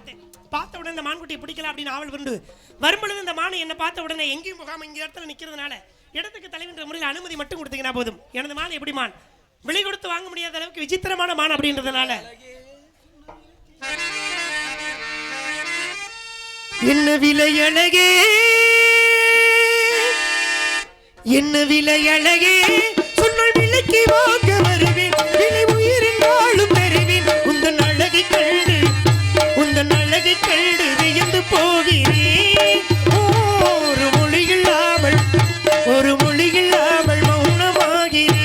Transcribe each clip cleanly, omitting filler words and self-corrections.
பார்த்தேன். பார்த்த உடனே இந்த மான்குட்டியை பிடிக்கல அப்படின்னு ஆவல் கொண்டு வரும்பொழுது இந்த மானை என்ன பார்த்த உடனே எங்கேயும் முகாம் இங்க இடத்துல நிக்கிறதுனால இடத்துக்கு தலைவன்ற முறையில் அனுமதி மட்டும் கொடுத்தீங்கன்னா போதும். எனது மான் எப்படி மான் விலை கொடுத்து வாங்க முடியாத அளவுக்கு விசித்திரமான மான் அப்படின்றதுனால என்ன விலை அழகே என்ன விலை அழகே சொன்னால் விலைக்கு வாங்க வருவேன் விலை உயிரின் வாழும் பெறுவேன் உந்தன் அழகை கண்டு வியந்து போகிறேன் ஒரு மொழி இல்லாமல் மௌனமாகிறேன்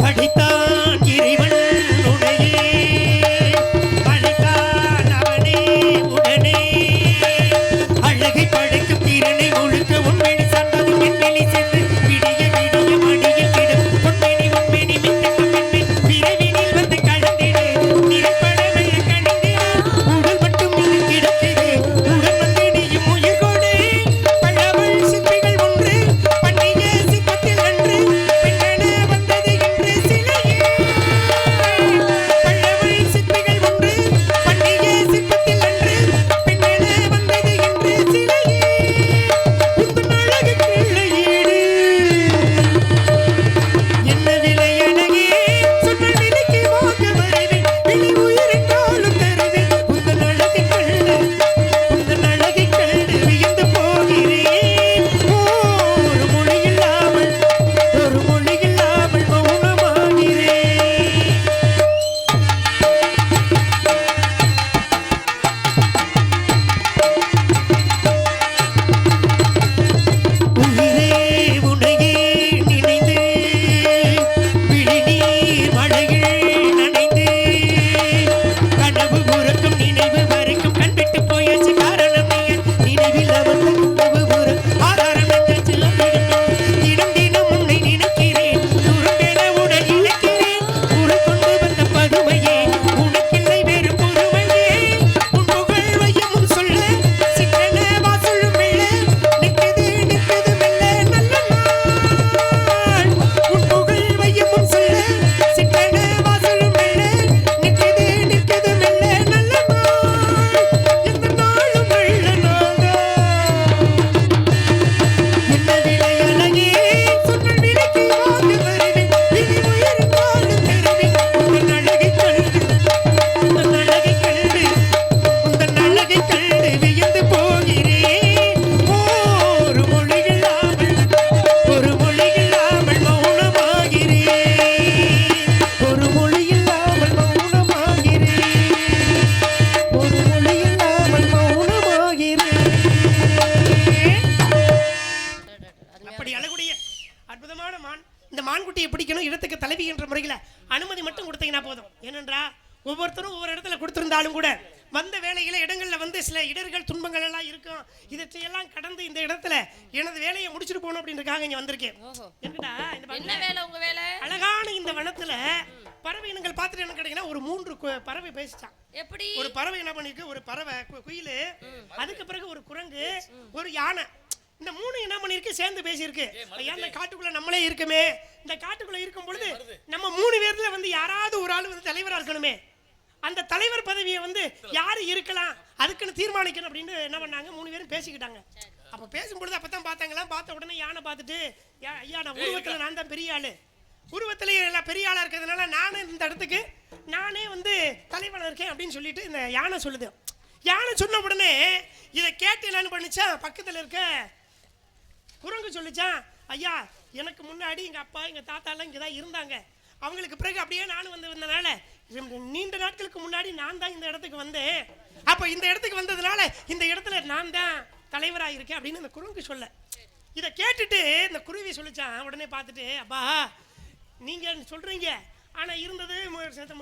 படித்தான் இறைவன் உடையே படைத்தான் அவனே உடனே அழகை படைக்கும் திறனை ஒழுக்க உண்மையை சார்ந்தது பெண்மணி சென்று விடிய மடியில் கிடும் பொன்மணி உண்மணி மித்தக்க பெண்மை விரைவினில் வந்து கலந்திடு நிறப்படமே கணிந்திடு உடல் மட்டும் இங்கு கிடத்திடு உடன் வந்து நீயும் உயிர் கொடு பழவள் சிற்பிகள் ஒன்று பண்டிகை சிற்பத்தில் அன்று பெண்ணென வந்தது என்று சிலையே பழவள் சிற்பிகள் ஒன்று பண்டிகை சிற்பத்தில் அன்று பெண்ணென வந்தது என்று சிலையே உந்தன் அழகு கிள்ளையீடு என்ன விலை அழகே சொன்னால் விலைக்கு வாங்க வருவேன் விலை உயிரென்றாலும் தருவேன் உந்தன் அழகை கண்டு வியந்து போகிறேன் ஒரு மொழி இல்லாமல் மௌனமாகிறேன் உயிரே உனையே நினைந்து விழிநீர் மழையில் நனைந்து கனவு உறக்கும் நினைவு வரைக்கும் கண்பிட்டு போயாச்சு காரணம் நினைவில் அவன் கனவு உறக்கும் ஆதாரம் என்றாச்சு தினம் தினம் உன்னை நினைக்கிறேன் துரும்பென உடல் இணைக்கிறேன் உடல் கொண்டு வந்த பதுமையே உனக்கில்லை வேறு பொறுமையே உன் புகழ் வையமும் சொல்ல சிக்கன வாசலும் மெல்ல நிற்குது மெல்ல நல்ல நாள் உன் புகழ் வையமும் சொல்ல சிக்கன வாசலும் மெல்ல நிற்குது மெல்ல நல்ல நாள் எந்த நாளும் வெள்ள நாளா என்ன விலை அழகே சொன்னால் விலைக்கு வாங்க வருவேன் விலை உயிரினாலும் தருவேன் உந்தன் அழகை கண்டு வியந்து போகிறேன் ஒரு மொழி இல்லாமல் மௌனமாகிறேன் ஒரு மொழி இல்லாமல் மௌனமாகிறேன் அப்படி அழகுடைய அற்புதமான மான். இந்த மான்குட்டியை பிடிக்கணும் இடத்துக்கு தலைவி என்ற முறையில் அனுமதி மட்டும் கொடுத்தீங்கன்னா போதும். ஏனென்றா ஒவ்வொருத்தரும் ஒவ்வொரு இடத்துல கொடுத்திருந்தாலும் கூட வந்த வேலையில இடங்கள்ல வந்து சில இடர்கள் துன்பங்கள் எல்லாம் இருக்கும். இதையெல்லாம் கடந்து இந்த இடத்துல எனது வேலையை முடிச்சுட்டு போகணும் அப்படின்றதுக்காக இங்க வந்திருக்கேன். என்னடா என்ன வேலை உங்க வேலை? அழகான இந்த வனத்துல பறவை இனங்கள் பார்த்துட்டு என்ன கிடைக்குன்னா ஒரு 3 பறவை பேசிச்சான். எப்படி? ஒரு பறவை என்ன பண்ணிருக்கு, ஒரு பறவை குயிலு, அதுக்கு பிறகு ஒரு குரங்கு, ஒரு யானை. இந்த 3 என்ன பண்ணிருக்கு, சேர்ந்து பேசியிருக்கு. ஐயா இந்த காட்டுக்குள்ள நம்மளே இருக்குமே, இந்த காட்டுக்குள்ள இருக்கும் பொழுது நம்ம 3 பேர்ல வந்து யாராவது ஒரு ஆள் வந்து தலைவரா இருக்கணுமே, அந்த தலைவர் பதவியை வந்து யாரு இருக்கலாம் அதுக்குன்னு தீர்மானிக்கணும் அப்படின்னு என்ன பண்ணாங்க, 3 பேரும் பேசிக்கிட்டாங்க. அப்ப பேசும்பொழுது அப்பதான் பார்த்தாங்களா, பார்த்த உடனே யானை பார்த்துட்டு ஐயா நான் உருவத்துல நான் தான் பெரிய ஆளு, உருவத்திலேயே எல்லாம் பெரிய ஆளா இருக்கிறதுனால நானே இந்த இடத்துக்கு நானே வந்து தலைவனா இருக்கேன் அப்படின்னு சொல்லிட்டு இந்த யானை சொல்லுது. யானை சொன்ன உடனே இதை கேட்டு என்னன்னு பண்ணிச்சா, பக்கத்துல இருக்க குரங்கு சொல்லிச்சான், ஐயா எனக்கு முன்னாடி எங்க அப்பா எங்க தாத்தா எல்லாம் இங்கதான் இருந்தாங்க, அவங்களுக்கு பிறகு அப்படியே நானும் வந்து வந்தனால நீண்ட நாட்களுக்கு முன்னாடி நான் தான் இந்த இடத்துக்கு வந்தேன், அப்ப இந்த இடத்துக்கு வந்ததுனால இந்த இடத்துல நான் தான் தலைவராக இருக்கேன் அப்படின்னு இந்த குரங்கு சொல்ல. இதை கேட்டுட்டு இந்த குருவி சொல்லிச்சான். உடனே பார்த்துட்டு, அப்பா நீங்க சொல்றீங்க, ஆனா இருந்தது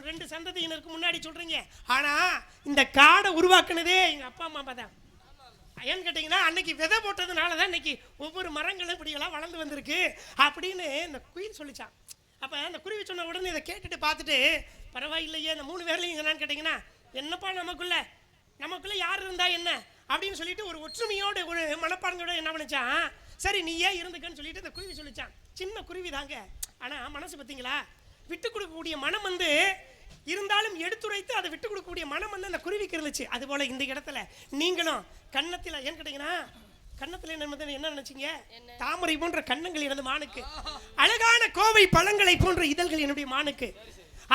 2 சந்ததியினருக்கு முன்னாடி சொல்றீங்க, ஆனா இந்த காடை உருவாக்குனதே எங்க அப்பா அம்மா தான். ஏன்னு கேட்டீங்கன்னா அன்னைக்கு விதை போட்டதுனால தான் இன்னைக்கு ஒவ்வொரு மரங்களும் இப்படியெல்லாம் வளர்ந்து வந்திருக்கு அப்படின்னு இந்த குயில் சொல்லிச்சான். அப்போ அந்த குருவி சொன்ன உடனே இதை கேட்டுட்டு பார்த்துட்டு, பரவாயில்லையே இந்த 3 பேர்லையும் என்னன்னு கேட்டிங்கன்னா, என்னப்பா நமக்குள்ள யார் இருந்தா என்ன அப்படின்னு சொல்லிட்டு ஒரு ஒற்றுமையோடு ஒரு மனப்பான்மையோட என்ன பண்ணிச்சான், சரி நீ ஏன் இருந்துக்கன்னு சொல்லிட்டு இந்த குருவி சொல்லிச்சான். சின்ன குருவி தாங்க, ஆனா மனசு பார்த்தீங்களா, விட்டு கொடுக்கக்கூடிய மனம் வந்து இருந்தாலும் எடுத்துரைத்து அதை விட்டு கொடுக்கக்கூடிய மனம் வந்து அந்த குருவிக்கு இருந்துச்சு. அது போல இந்த இடத்துல நீங்களும் கன்னத்தில் ஏன்னு கேட்டீங்கன்னா, கன்னத்தில் என்ன நினைச்சீங்க, தாமரை போன்ற கன்னங்கள் எனது மானுக்கு, அழகான கோவை பழங்களை போன்ற இதழ்கள் என்னுடைய மானுக்கு,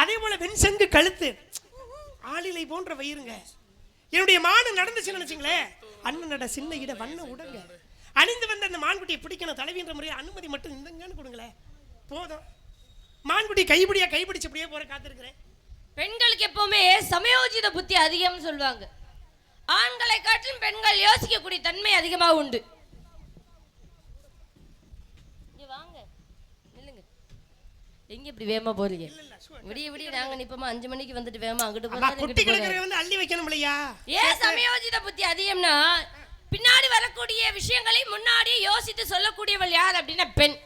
அதே போல வெண்சங்கு கழுத்து, ஆளிலை போன்ற வயிறுங்க என்னுடைய மானு நடந்துச்சு நினைச்சீங்களே. அண்ணனோட சின்ன இட வண்ண உடங்க அணிந்து வந்த அந்த மான்குட்டியை பிடிக்கணும் தலைவின்ற முறையை அனுமதி மட்டும் இந்தங்கன்னு கொடுங்களேன் போதும். மான்குட்டி கைப்பிடியா கைப்பிடிச்சு அப்படியே போற காத்திருக்கிறேன். பெண்களுக்கு எப்பவுமே சமயோஜித புத்தி அதிகம்னு சொல்லுவாங்க. ஆண்களை காட்டிலும் பெண்கள் யோசிக்கக்கூடிய தன்மை அதிகமா உண்டு. வாங்க நில்லுங்க, எங்க இப்படி வேகமா போறீங்க? விடிய விடிய நாங்க நிப்போமா 5 மணிக்கு வந்துட்டு வேகமா அங்கிட்டு போறோம். அள்ளி வைக்கணும் இல்லையா? ஏன் சமயோஜித புத்தி அதிகம்னா, பின்னாடி வரக்கூடிய விஷயங்களை முன்னாடி யோசித்து சொல்லக்கூடியவள் யார் அப்படின்னா பெண்.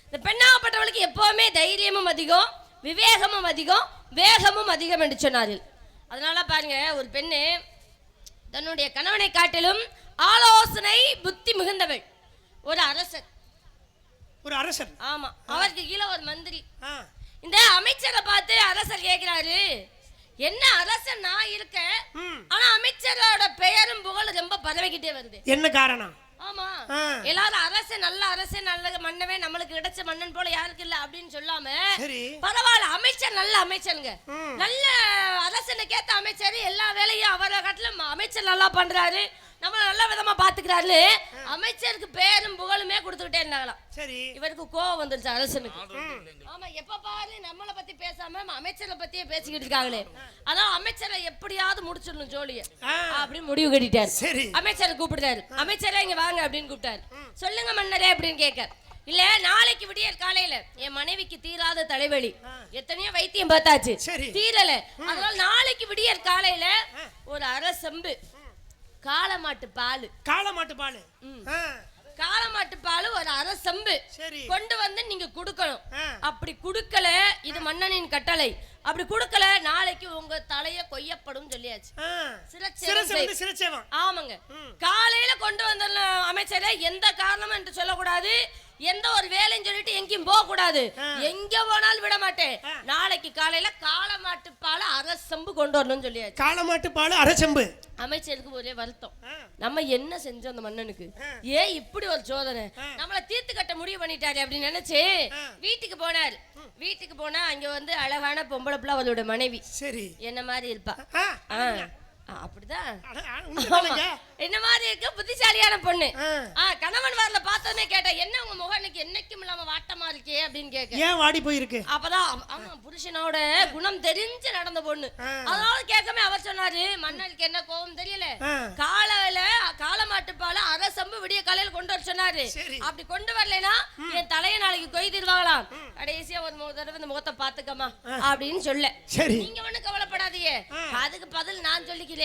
இந்த பெண்ணாகப்பட்டவளுக்கு எப்பவுமே தைரியமும் அதிகம், விவேகமும் அதிகம், வேகமும் அதிகம் என்று சொன்னார்கள். அதனால பாருங்க, ஒரு பெண்ணு தன்னுடைய கணவனை காட்டிலும் ஆலோசனை புத்தி மிகுந்தவள். ஒரு அரசர், ஒரு அரசர், ஆமா, அவருக்கு கீழே ஒரு மந்திரி. இந்த அமைச்சரை பார்த்து அரசர் கேட்கிறாரு, என்ன அரசர் நான் இருக்க, ஆனா அமைச்சரோட பெயரும் புகழும் ரொம்ப பரவிக்கிட்டே வருது, என்ன காரணம்? ஆமா, எல்லாரும் அரசன் நல்ல மன்னவே, நம்மளுக்கு கிடைச்ச மன்னன் போல யாருக்கு இல்ல அப்படின்னு சொல்லாம, பரவாயில்ல அமைச்சர் நல்ல அமைச்சருங்க, நல்ல அரசனுக்கு ஏத்த அமைச்சர், எல்லா வேலையும் அவரை காட்டிலும் அமைச்சர் நல்லா பண்றாரு, நம்ம நல்ல விதமா பாத்துக்கிறாரு, அமைச்சருக்கு பேரும் புகழுமே கொடுத்துக்கிட்டே இருந்தாங்களாம். சரி, இவருக்கு கோவம் வந்துருச்சு அரசனுக்கு. ஆமா, எப்ப பாரு நம்மளை பத்தி பேசாம அமைச்சரை பத்தியே பேசிக்கிட்டு இருக்காங்களே, அதான் அமைச்சரை எப்படியாவது முடிச்சிடணும் ஜோலிய அப்படின்னு முடிவு கட்டிட்டாரு. அமைச்சரை கூப்பிடுறாரு, அமைச்சரே இங்க வாங்க அப்படின்னு கூப்பிட்டாரு. சொல்லுங்க மன்னரே அப்படின்னு கேட்க, இல்ல நாளைக்கு விடியற் காலையில என் மனைவிக்கு தீராத தலைவலி, எத்தனையோ வைத்தியம் பார்த்தாச்சு தீரல, அதனால நாளைக்கு விடியற் காலையில ஒரு அரை செம்பு காளமாட்டு பால் ஒரு அரை செம்பு கொண்டு வந்து நீங்க குடுக்கணும். அப்படி குடுக்கல, இது மன்னனின் கட்டளை, அப்படி குடுக்கல நாளைக்கு உங்க தலைய கொய்யப்படும் சொல்லியாச்சு. ஆமாங்க, காலையில கொண்டு வந்த அமைச்சரை எந்த காரணமும் என்று சொல்லக்கூடாது, எந்த ஒரு வேலைன்னு சொல்லிட்டு எங்கேயும் போக கூடாது, எங்க போனாலும் விட மாட்டேன், நாளைக்கு காலையில காளமாட்டு பால் அரை செம்பு கொண்டு வரணும்னு சொல்லியாச்சு. காளமாட்டு பால் அரை செம்பு. அமைச்சருக்கு ஒரே வருத்தம், நம்ம என்ன செஞ்சோம் அந்த மன்னனுக்கு, ஏன் இப்படி ஒரு சோதனை, நம்மள தீர்த்து கட்ட முடிவு பண்ணிட்டாரு அப்படின்னு நினைச்சு வீட்டுக்கு போனாரு. வீட்டுக்கு போனா அங்க வந்து அழகான பொம்பளை பிள்ளை, அவளோட மனைவி. சரி, என்ன மாதிரி இருப்பா, அப்படிதான் என்ன மாதிரி இருக்க, புத்திசாலியான பொண்ணு. கணவன் வரல பார்த்தோன்னே கேட்டேன், என்ன உங்க முகம் இன்னைக்கு என்னைக்கும் இல்லாம வாட்டமா இருக்கே அப்படின்னு கேட்க, ஏன் வாடி போயிருக்கு? அப்பதான் ஆமா, புருஷனோட குணம் தெரிஞ்சு நடந்த பொண்ணு, அதனால கேட்காம அவர் சொன்னாரு, மன்னருக்கு என்ன கோபம் தெரியல, காலையில காளமாட்டு பால அரை செம்பு விடிய காலையில கொண்டு வர சொன்னாரு, அப்படி கொண்டு வரலைன்னா என் தலையை நாளைக்கு கொய்திருவாங்களாம், கடைசியா ஒரு தடவை இந்த முகத்தை பாத்துக்கமா அப்படின்னு சொல்ல, நீங்க ஒண்ணு கவலைப்படாதீங்க, அதுக்கு பதில் நான் சொல்லிக்கிறேன்,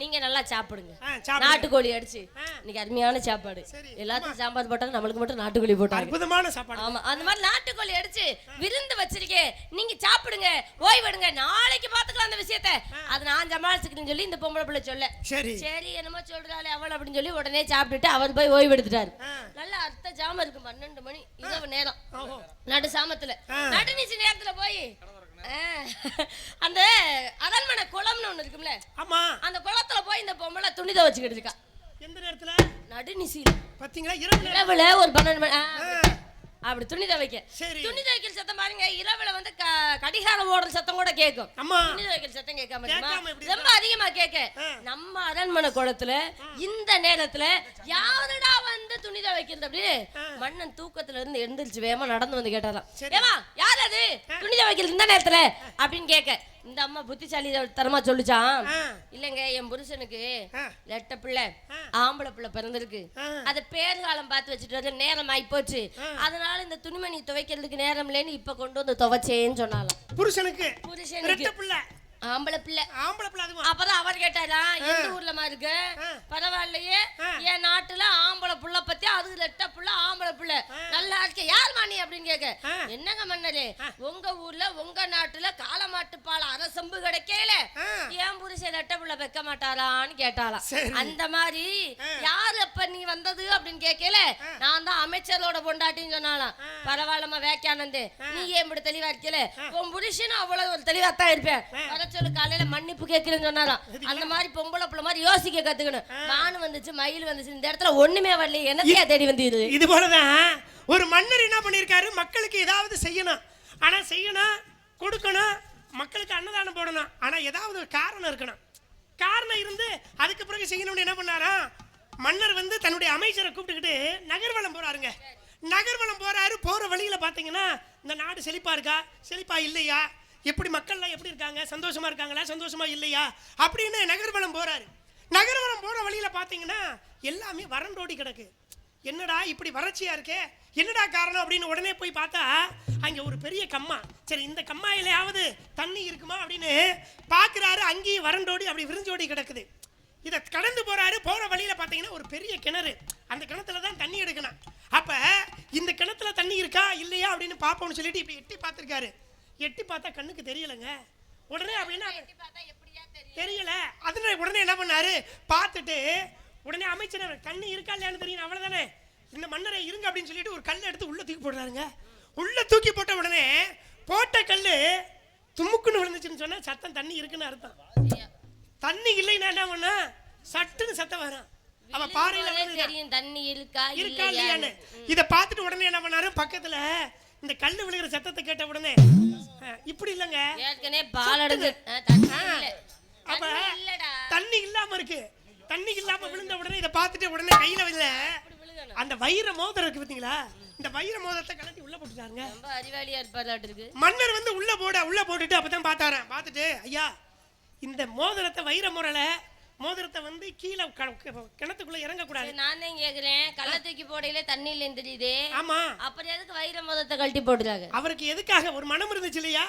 நீங்க நல்லா சாப்பிடுங்க, நாட்டுக்கோழி அடிச்சு, இன்னைக்கு அருமையான சாப்பாடு, எல்லாத்துக்கும் சாம்பார் போட்டாங்க, நம்மளுக்கு மட்டும் நாட்டுக்கோழி போட்டாங்க, அற்புதமான சாப்பாடு. ஆமா, அந்த மாதிரி நாட்டுக்கோழி அடிச்சு விருந்து வச்சிருக்கேன், நீங்க சாப்பிடுங்க, ஓய்வெடுங்க, நாளைக்கு பாத்துக்கலாம் அந்த விஷயத்தை, அது நான் சமாளிச்சுக்கிறேன்னு சொல்லி இந்த பொம்பளை பிள்ளை சொல்ல, சரி என்னமோ சொல்றாளே அவள் அப்படின்னு சொல்லி உடனே சாப்பிட்டுட்டு அவர் போய் ஓய்வு எடுத்துட்டாரு. நல்ல அர்த்த ஜாமம் இருக்கு, 12 மணி இரவு நேரம், நடு சாமத்துல நடுநிசி நேரத்துல போய் அந்த அரண்மனை குளம்னு ஒண்ணு இருக்கும்ல, ஆமா, அந்த குளத்துல போய் இந்த பொம்பளை துணி துவைச்சுக்கிட்டு இருக்கா. எந்த நேரத்துல? நடுநிசியில. பாத்தீங்களா, இரவுல ஒரு 12 மணி அப்படி துணி துவைக்க, துணி துவைக்கிற சத்தம் பாருங்க, இரவுல வந்து கடிகாரம் ஓடுற சத்தம் கூட கேட்கும், துணி துவைக்கிற சத்தம் கேட்காம ரொம்ப அதிகமா கேட்க, நம்ம அரண்மனை குளத்துல இந்த நேரத்துல யாருடா வந்து துணி துவைக்கிறது அப்படி, மன்னன் தூக்கத்துல இருந்து எழுந்திருச்சு வேகமா நடந்து வந்து கேட்டாராம், ஏமா யார் அது துணி துவைக்கிறது இந்த நேரத்துல அப்படின்னு கேட்க, இந்த அம்மா புத்திசாலி தரமா சொல்லிச்சான், இல்லங்க என் புருஷனுக்கு லெட்ட பிள்ளை ஆம்பளை பிள்ளை பிறந்திருக்கு, அத பேர் காலம் பார்த்து வச்சுட்டு நேரம் ஆகி போச்சு, அதனால இந்த துணிமணி துவைக்கிறதுக்கு நேரம் இல்லைன்னு இப்ப கொண்டு வந்து துவைச்சேன்னு சொன்னாலாம். புருஷனுக்கு ஆம்பளை பிள்ளை. அப்பதான் அவர் கேட்டாரா, எந்த ஊர்லமா இருக்கு, பரவாயில்லையே, என் நாட்டுல ஆம்பளை புள்ள பத்தி, அது லெட்ட புள்ள ஆம்பளை புள்ள நல்ல நல்லா இருக்க யார் மாணி அப்படின்னு கேட்க ஆ. என்னங்க மன்னரே உங்க ஊர்ல உங்க நாட்டுல காலமாட்டு பால் அரை செம்பு கிடைக்கல ஆ. ஏன் புருஷன் ரெட்டப்புள்ள வைக்க மாட்டாரான்னு கேட்டாலாம். சரி. அந்த மாதிரி யாரு அப்ப நீ வந்தது அப்படின்னு கேட்கல நான் தான் அமைச்சரோட பொண்டாட்டின்னு சொன்னாலாம். பரவாயில்லம்மா வேக்கானந்து நீ ஏன் இப்படி தெளிவா இருக்கல உன் புருஷனும் அவ்வளவு ஒரு தெளிவா தான் இருப்பேன் வர சொல்லு காலையில மன்னிப்பு கேட்கிறேன்னு சொன்னாலாம். அந்த மாதிரி பொம்பளை புள்ள மாதிரி யோசிக்க கத்துக்கணும். மானு வந்துச்சு மயில் வந்துச்சு இந்த இடத்துல ஒண்ணுமே வரல என்னத்தையா தேடி வந்தீரு. இது போலதான் ஒரு மன்னர் என்ன பண்ணிருக்காரு, மக்களுக்கு ஏதாவது செய்யணும், ஆனா செய்யணும் கொடுக்கணும், மக்களுக்கு அன்னதானம் போடணும், ஆனா ஏதாவது ஒரு காரணம் இருக்கணும். காரணம் இருந்து அதுக்கு பிறகு செய்யணும்னு என்ன பண்ணாரா, மன்னர் வந்து தன்னுடைய அமைச்சரை கூப்பிட்டுக்கிட்டு நகர்வலம் போறாருங்க. நகர்வலம் போறாரு. போற வழியில பாத்தீங்கன்னா இந்த நாடு செழிப்பா இருக்கா செழிப்பா இல்லையா, எப்படி மக்கள்லாம் எப்படி இருக்காங்க, சந்தோஷமா இருக்காங்களா சந்தோஷமா இல்லையா அப்படின்னு நகர்வலம் போறாரு. நகர்வலம் போற வழியில பாத்தீங்கன்னா எல்லாமே வறண்டோடி கிடக்கு. என்னடா இப்படி வறட்சியா இருக்கே, என்னடா காரணம் அப்படின்னு உடனே போய் பார்த்தா அங்க ஒரு பெரிய கம்மா. சரி இந்த கம்மாயிலையாவது தண்ணி இருக்குமா அப்படின்னு பாக்குறாரு. அங்கேயும் வறண்டோடி அப்படி விரிஞ்சோடி கிடக்குது. இதை கடந்து போறாரு. போற வழியில பாத்தீங்கன்னா ஒரு பெரிய கிணறு. அந்த கிணத்துல தான் தண்ணி எடுக்கணும். அப்ப இந்த கிணத்துல தண்ணி இருக்கா இல்லையா அப்படின்னு பாப்போம்னு சொல்லிட்டு இப்படி எட்டி பார்த்திருக்காரு. எட்டி பார்த்தா கண்ணுக்கு தெரியலங்க. உடனே அப்படின்னா தெரியல. அதனால உடனே என்ன பண்ணாரு, பார்த்துட்டு உடனே அமைச்சர் தண்ணி இருக்கா இல்லையான்னு தெரியும் அவ்வளவுதானே, இந்த மன்னரை இருங்க அப்படின்னு சொல்லிட்டு ஒரு கல்லை எடுத்து உள்ள தூக்கி போடுறாருங்க. உள்ள தூக்கி போட்ட உடனே போட்ட கல்லு துமுக்குன்னு விழுந்துச்சுன்னு சொன்னா சத்தம் தண்ணி இருக்குன்னு அர்த்தம். தண்ணி இல்லைன்னா என்ன பண்ணா சட்டுன்னு சத்தம் வரும். அவ பாறையில தெரியும் தண்ணி இருக்கா இல்லையான்னு. இத பார்த்துட்டு உடனே என்ன பண்ணாரு, பக்கத்துல இந்த கல்லு விழுகிற சத்தத்தை கேட்ட உடனே இப்படி இல்லங்க ஏற்கனவே பால் அப்ப தண்ணி இல்லாம இருக்கு. தண்ணி இல்லாம விழுந்த உடனே இதை பார்த்துட்டு உடனே கையில விழ அந்த வைர மோதிரம் இருக்கு பாத்தீங்களா, இந்த வைர மோதிரத்தை கலட்டி உள்ள போட்டுட்டாருங்க. ரொம்ப அறிவாளியா இருப்பாரு. மன்னர் வந்து உள்ள போட்டுட்டு அப்பதான் பார்த்தாராம். பார்த்துட்டு ஐயா இந்த மோதிரத்தை வைர மோதிரத்தை வந்து கீழே கிணத்துக்குள்ள இறங்க கூடாது. நான் தான் கேக்குறேன், கள்ள தூக்கி போடையில தண்ணி இல்லைன்னு தெரியுது. ஆமா அப்புறம் எதுக்கு வைர மோதிரத்தை கழட்டி போடுறாங்க? அவருக்கு எதுக்காக ஒரு மனம் இருந்துச்சு இல்லையா,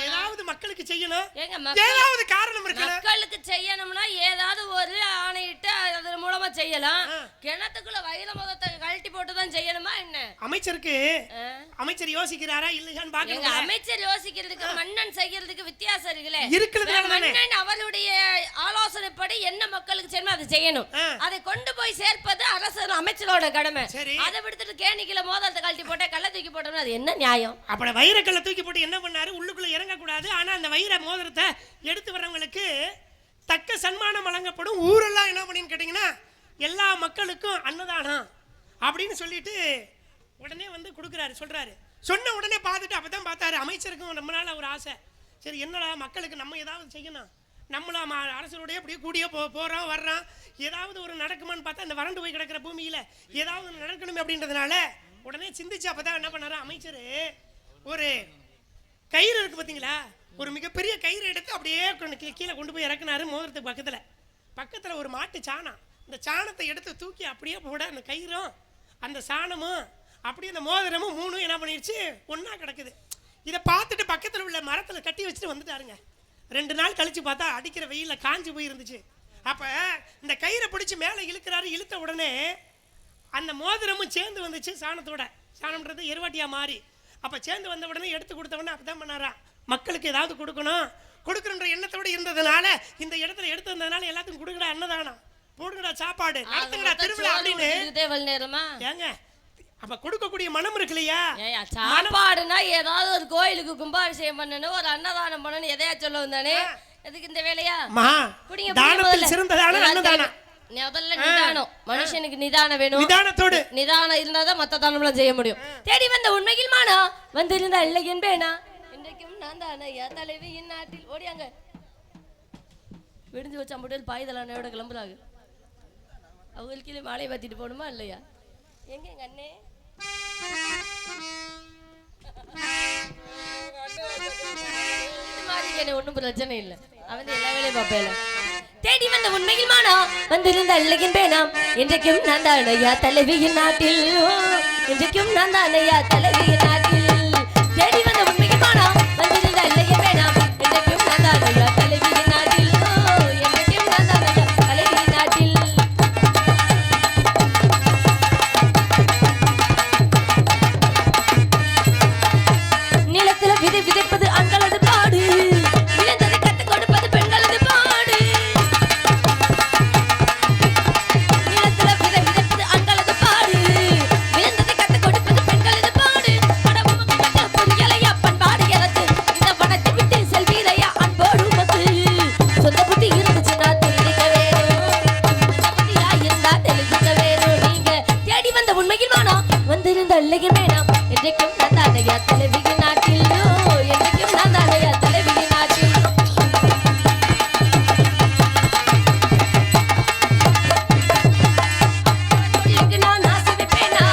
ஏதாவது மக்களுக்கு செய்யணும், ஏங்க ஏதாவது காரணம் இருக்கு. மக்களுக்கு செய்யணும்னா ஏதாவது ஒரு ஆணையிட்டு அதன் மூலமா செய்யலாம். கிணத்துக்குள்ள வைர மோதிரத்தை கழட்டி போட்டு தான் செய்யணுமா என்ன? அமைச்சர் யோசிக்கிறாரா இல்லையான்னு பாக்குறீங்க. அமைச்சர் யோசிக்கிறதுக்கு மன்னன் செய்யறதுக்கு வித்தியாசம் இருக்குல்ல. மன்னன் அவருடைய ஆலோசனைப்படி என்ன மக்களுக்கு செய்யணும் அதை செய்யணும். அதை கொண்டு போய் சேர்ப்பது அரசு அமைச்சரோட கடமை. அதை விடுத்துட்டு கேணிக்குள்ள மோதிரத்தை கழட்டி போட்டா கள்ள தூக்கி போட்டோம்னா அது என்ன நியாயம்? அப்படி வைர கல்ல தூக்கி போட்டு என்ன பண்ணாரு, உள்ளுக்குள்ள இறங்க கூடாது. ஆனா அந்த வைர மோதிரத்தை எடுத்து வர்றவங்களுக்கு தக்க சன்மானம் வழங்கப்படும். ஊரெல்லாம் என்ன பண்ணி கேட்டீங்கன்னா எல்லா மக்களுக்கும் அன்னதானம் அப்படின்னு சொல்லிட்டு உடனே வந்து கொடுக்குறாரு. சொல்றாரு. சொன்ன உடனே பார்த்துட்டு அப்பதான் பார்த்தாரு அமைச்சருக்கும் ரொம்ப நாள் ஒரு ஆசை. சரி என்னடா மக்களுக்கு நம்ம ஏதாவது செய்யணும், நம்மளும் அரசருடைய அப்படியே கூடிய போறோம் வர்றோம், ஏதாவது ஒரு நடக்குமான்னு பார்த்தா இந்த வறண்டு போய் கிடக்கிற பூமியில ஏதாவது நடக்கணுமே அப்படின்றதுனால உடனே சிந்திச்சு அப்பதான் என்ன பண்ணாரு அமைச்சர், ஒரு கயிறு இருக்கு பார்த்தீங்களா, ஒரு மிகப்பெரிய கயிறு எடுத்து அப்படியே கீழே கொண்டு போய் இறக்குனாரு. மோதிரத்துக்கு பக்கத்துல ஒரு மாட்டு சாணம். இந்த சாணத்தை எடுத்து தூக்கி அப்படியே போட அந்த கயிறும் அந்த சாணமும் அப்படியே அந்த மோதிரமும் மூணும் என்ன பண்ணிடுச்சு ஒன்னா கிடக்குது. இதை பார்த்துட்டு பக்கத்தில் உள்ள மரத்தில் கட்டி வச்சுட்டு வந்துட்டாருங்க. 2 நாள் கழிச்சு பார்த்தா அடிக்கிற வெயில காஞ்சி போய் இருந்துச்சு. அப்ப இந்த கயிறை பிடிச்சி மேலே இழுக்கிறாரு. இழுத்த உடனே அந்த மோதிரமும் சேர்ந்து வந்துச்சு சாணத்தோட. சாணம்ன்றது எருவாட்டியா மாறி அப்ப சேர்ந்து வந்த உடனே எடுத்து கொடுத்த உடனே அப்பதான் பண்ணாரா மக்களுக்கு ஏதாவது கொடுக்கணுன்ற எண்ணத்தோட இருந்ததுனால இந்த இடத்துல எடுத்து வந்ததுனால எல்லாத்துக்கும் கொடுக்கடா அன்னதானம், போடுங்கடா சாப்பாடு, நடத்துங்கடா திருவிழா அப்படின்னு. ஏங்க அப்ப கொடுக்கக்கூடிய மனம் இருக்கு இல்லையா, சாப்பாடுனா ஏதாவது ஒரு கோயிலுக்கு கும்பாபிஷேகம் பண்ணணும், ஒரு அன்னதானம் பண்ணணும், எதையா சொல்ல வந்தானே எதுக்கு இந்த வேலையா? தானத்தில் சிறந்ததான அன்னதானம். முதல்ல நிதானம், மனுஷனுக்கு நிதானம் வேணும். நிதானம் இருந்தாதான் மத்த தானம்லாம் செய்ய முடியும். தேடி வந்த உண்மையில் மானா வந்திருந்தா இல்லை என்பேனா இன்றைக்கும் நான் தானே தலைவி இந்நாட்டில் ஓடியாங்க விடிஞ்சு வச்சா முடியல் பாய்தலானோட கிளம்புறாங்க. அவங்களுக்கு மாலை பாத்திட்டு போகணுமா இல்லையா? எங்க எங்க அண்ணே ஒன்னும் பிரச்சனை இல்லை, அவன் எல்லா வேலையும் பார்ப்பேன். தேடி வந்த உண்மையில் மானா வந்திருந்த அழகின் பேனாம் இன்றைக்கும் நான் தானையா தலைவியின் நாட்டில், இன்றைக்கும் நான் தானையா தலைவியின் நாட்டில். தேடி வந்த உண்மையில் மானா வந்திருந்த அழகின் பேனாம் இன்றைக்கும் நான் தானையா தலைவியின் நாட்டில், இன்றைக்கும் நான் தானையா தலைவியின் நாட்டில். வந்திருந்த அழகின் வேணாம் என்றைக்கும் நான் தானையா தலைவிகி நாட்டில் என்றைக்கும் நான் தானையா தலைவிகி நாட்டில் நான் ஆசிரிப்பேனா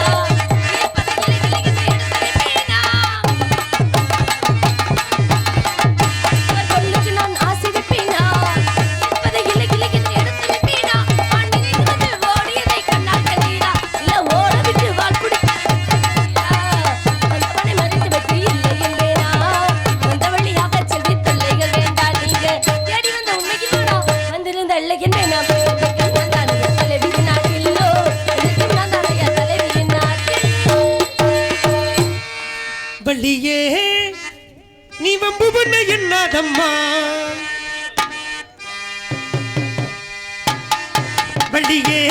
வள்ளியே நீ வம்பு பண்ண என்னாதம்மா வள்ளியே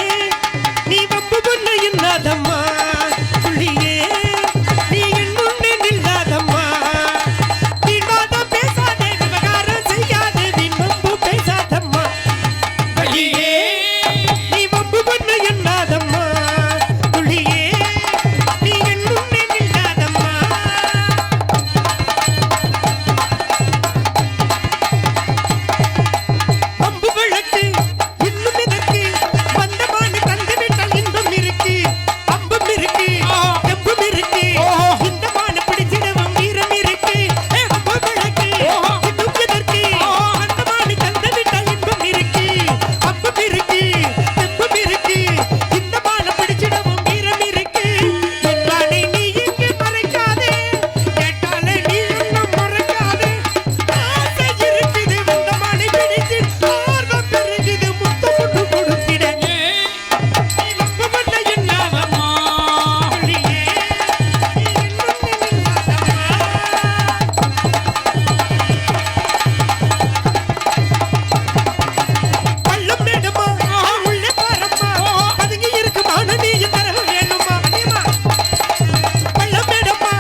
நீ வம்பு பண்ண என்னாதம்மா புள்ளியே நீ என் முன்னே நில்லாதம்மா வீண்வாதம் பேசாதே விவகாரம் செய்யாதே வீண் வம்பு பேசாதம்மா வள்ளியே நீ வம்பு பண்ண என்னாதம்மா புள்ளியே நீ என் முன்னே நில்லாதம்மா அம்பு வழக்கு இன்னும் இதற்கு வந்தமான தந்து விட்டால் இன்பம் இருக்கு அம்பும் இருக்கு எம்பும் இருக்கு இந்த மான பிடிச்சிடவும் வீரம் இருக்கு அம்பு வழக்கு இன்னும் இதற்கு வந்தமான தந்து விட்டால் இன்பம் இருக்கு அம்பும் இருக்கு எம்பும் இருக்கு இந்த மான பிடிச்சிடவும் வீரம் இருக்கு என்றாலே நீ இங்கு மறைக்காதே கேட்டாலே நீ இன்னும் மறக்காதே ஆசை இருக்குது வந்த மானை பிடித்து ஆர்வம் பெருகுது முத்து முட்டு கொடுத்திட நீ வம்பு பண்ண என்னாதம்மா புள்ளியே நீ இன்னும் நில்லாதம்மா பள்ளம் வேணுமா உள்ளே பாரம்மா பதுங்கி இருக்கு மான நீ தரவு வேணுமா அடியம்மா பள்ளம் வேணுமா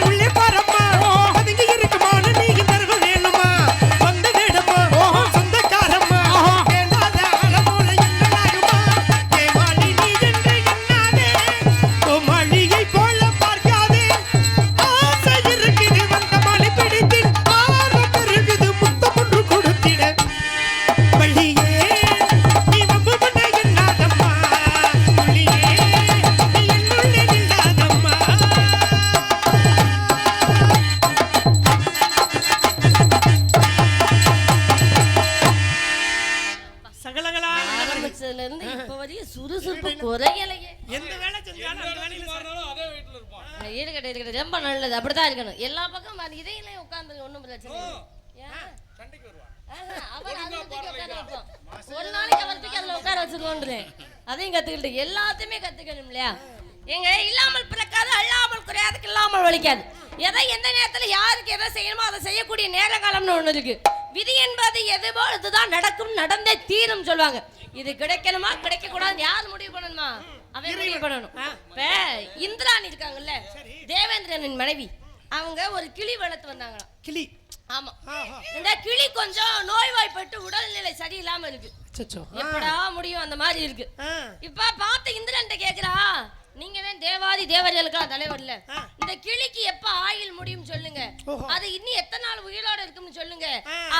உள்ளே பாரம்மா பதுங்கி இருக்கு மான நீ தரவு வேணுமா வந்த வேணுமா சொந்தக்காரம்மா வேண்டாத அலமோல எங்களாகுமா ஏமாளி நீ என்று எண்ணாதே கோமாளியை போல பார்க்காதே ஆசை இருக்குது வந்த மாலை பிடித்து ஆர்வம் பெருகுது முத்தம் ஒன்று கொடுத்திட வள்ளியே நீ வம்பு பண்ண என்னாதம்மா புள்ளியே நீ என்னுள்ளே நில்லாதம்மா சகலகளா ஆரம்பிச்சதுல இருந்து இப்ப வரையும் சுறுசுறுப்பு குறையலையே எந்த வேலை செஞ்சாலும் அந்த வேலையில அதே வீட்டுல இருப்பான். இருக்கட்டும் ரொம்ப நல்லது அப்படித்தான் இருக்கணும் எல்லா பக்கம் இதையிலே உட்கார்ந்து ஒண்ணும் பிரச்சனை இல்லை. ஏன்? சண்டைக்கு வருவான். ஆஹா, அவர் அதுல தூக்கி உட்கார வைப்போம். ஒரு நாளைக்கு அவர் தூக்கி அதுல உட்கார வச்சிருக்கோன்றேன் அதையும் கத்துக்கிட்டு எல்லாத்தையுமே கத்துக்கணும் இல்லையா எங்க இல்லாமல் பிறக்காது அல்லாமல் குறையாது இல்லாமல் ஒழிக்காது எதை எந்த நேரத்துல யாருக்கு எதை செய்யணுமோ அதை செய்யக்கூடிய நேர காலம்னு ஒண்ணு இருக்கு விதி என்பது எதுவோ இதுதான் நடக்கும் நடந்தே தீரும் சொல்லுவாங்க இது கிடைக்கணுமா கிடைக்க கூடாது யார் முடிவு பண்ணணுமா அவன் முடிவு பண்ணணும் இப்ப இந்திராணி இருக்காங்கல்ல தேவேந்திரனின் மனைவி அவங்க ஒரு கிளி வளர்த்து வந்தாங்களாம் கிளி ஆமா இந்த கிளி கொஞ்சம் நோய்வாய்ப்பட்டு உடல்நிலை சரியில்லாம இருக்கு சச்சோ எப்படா முடியும் அந்த மாதிரி இருக்கு இப்ப பார்த்து இந்திரன்ட்ட கேக்குறா நீங்க தான் தேவாதி தேவர்களுக்கெல்லாம் தலைவர் இல்ல இந்த கிளிக்கு எப்ப ஆயுள் முடியும் சொல்லுங்க அது இன்னும் எத்தனை நாள் உயிரோட இருக்கும்னு சொல்லுங்க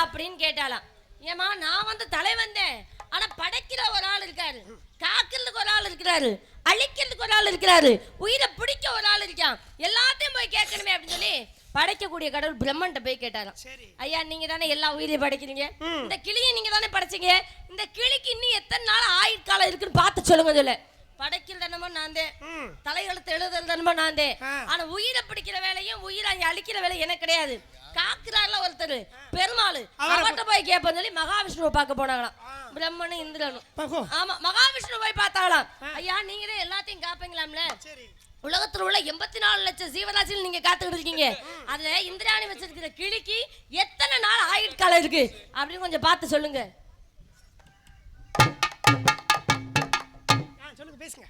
அப்படின்னு கேட்டாலாம் ஏமா நான் வந்து தலைவந்தேன் ஆனா படைக்கிற ஒரு ஆள் இருக்காரு காக்கிறதுக்கு ஒரு ஆள் இருக்கிறாரு அழிக்கிறதுக்கு ஒரு ஆள் இருக்கிறாரு உயிரை பிடிக்க ஒரு ஆள் இருக்கான் எல்லாத்தையும் போய் கேட்கணுமே அப்படின்னு சொல்லி படைக்கக்கூடிய கடவுள் பிரம்மன்ட்ட போய் கேட்டாராம் ஐயா நீங்க தானே எல்லா உயிரையும் படைக்கிறீங்க இந்த கிளியை நீங்க தானே படைச்சீங்க இந்த கிளிக்கு இன்னும் எத்தனை நாள் ஆயுட்காலம் இருக்குன்னு பார்த்து சொல்லுங்க சொல்ல படைக்கிறது என்னமோ நான் தான் தலையெழுத்து எழுதுறது என்னமோ நான் தான் ஆனா உயிரை பிடிக்கிற வேலையும் உயிரை அழிக்கிற வேலையும் எனக்கு கிடையாது காக்குறாருல ஒருத்தர் பெருமாள் அவர்கிட்ட போய் கேட்போம் சொல்லி மகாவிஷ்ணுவை பார்க்க போனாங்களாம் பிரம்மனும் இந்திரனும் ஆமா மகாவிஷ்ணு போய் பார்த்தாங்களாம் ஐயா நீங்க தான் எல்லாத்தையும் காப்பீங்களாம்ல உலகத்துல உள்ள 84 லட்சம் ஜீவராசிகள் நீங்க காத்துக்கிட்டு இருக்கீங்க அதுல இந்திராணி வச்சிருக்கிற கிளிக்கு எத்தனை நாள் ஆயுட்காலம் இருக்கு அப்படின்னு கொஞ்சம் பார்த்து சொல்லுங்க சொல்லுங்க பேசுங்க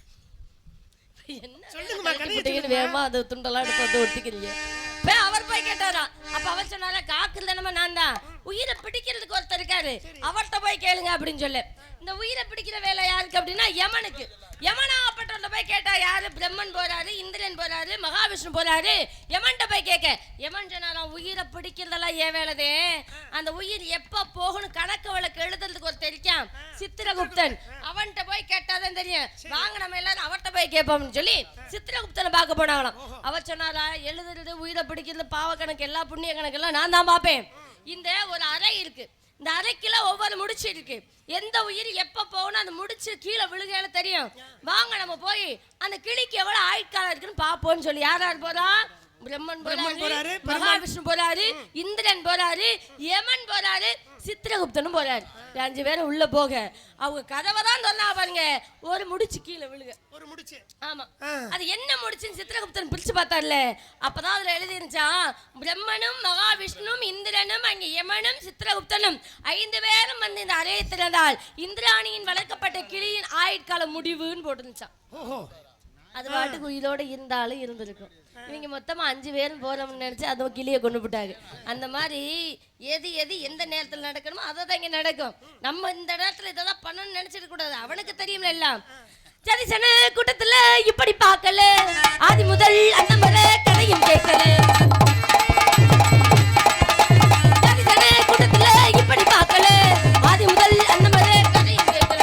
என்ன வேகமா அந்த துண்டெல்லாம் எடுத்து வந்து ஒட்டிக்கிறீங்க அவர் போய் கேட்டாரா அப்ப அவர் சொன்னால காக்குறது நம்ம நான் தான், உயிரை பிடிக்கிறதுக்கு ஒருத்தர் இருக்காரு, அவர்கிட்ட போய் கேளுங்க அப்படின்னு சொல்லு. இந்த உயிரை பிடிக்கிற வேலை யாருக்கு அப்படின்னா யமனுக்கு. யமனாப்பட்டவர்கிட்ட போய் கேட்டா யாரு? பிரம்மன் போறாரு, இந்திரன் போறாரு, மகாவிஷ்ணு போறாரு. யமன்கிட்ட போய் கேட்க, யமன் சொன்னாலும் உயிரை பிடிக்கிறதெல்லாம் ஏன் வேலைதே, அந்த உயிர் எப்ப போகணும் கணக்கு வழக்கு எழுதுறதுக்கு ஒரு தெரியும் சித்திரகுப்தன், அவன்கிட்ட போய் கேட்டாதான் தெரியும். வாங்க நம்ம எல்லாரும் அவர்கிட்ட போய் கேட்போம்னு சொல்லி சித்திரகுப்தனை பார்க்க போனாங்களாம். அவர் சொன்னாரா, எழுதுறது, உயிரை பிடிக்கிறது, பாவ கணக்கு, எல்லா புண்ணிய கணக்கு எல்லாம் நான் தான் பார்ப்பேன். இந்த ஒரு அறை இருக்கு, இந்த அறைக்குள்ள ஒவ்வொரு முடிச்சு இருக்கு. எந்த உயிர் எப்ப போகணும் அந்த முடிச்சு கீழே விழுகையில தெரியும். வாங்க நம்ம போய் அந்த கிளிக்கு எவ்வளவு ஆயுட்காலம் இருக்குன்னு பாப்போம்னு சொல்லி யார் யார் போறா? பிரம்மன் போறாரு, மகாவிஷ்ணு போறாரு, இந்திரன் போறாரு, யமன் போறாரு, சித்திரகுப்தனும் போறாரு. 5 பேரும் உள்ள போக அவங்க கதவை தான் சொன்னா பாருங்க, ஒரு முடிச்சு கீழே விழுக. ஒரு முடிச்சு, ஆமா. அது என்ன முடிச்சுன்னு சித்திரகுப்தன் பிரிச்சு பார்த்தார்ல, அப்பதான் அதுல எழுதி இருந்துச்சா, பிரம்மனும் மகாவிஷ்ணுவும் இந்திரனும் அங்க யமனும் சித்திரகுப்தனும் 5 பேரும் வந்து இந்த அறையை திறந்தால் இந்திராணியின் வளர்க்கப்பட்ட கிளியின் ஆயுட்கால முடிவுன்னு போட்டுருந்துச்சான். அது பாட்டுக்கு உயிரோட இருந்தாலும் இருந்திருக்கும். இவங்க மொத்தமா 5 பேரும் போறோம்னு நினைச்சு அந்த கிளியை கொண்டு போட்டாங்க. அந்த மாதிரி எது எது எந்த நேரத்தில் நடக்கணுமோ அதை தான் இங்க நடக்கும். நம்ம இந்த நேரத்துல இதெல்லாம் பண்ணணும்னு நினைச்சிட கூடாது, அவனுக்கு தெரியும்ல எல்லாம். சரி சன கூட்டத்துல இப்படி பார்க்கல, ஆதி முதல் அந்த முறை கதையும் கேட்கல. சரி சன கூட்டத்துல இப்படி பார்க்கல, ஆதி முதல் அந்த முறை கதையும் கேட்கல.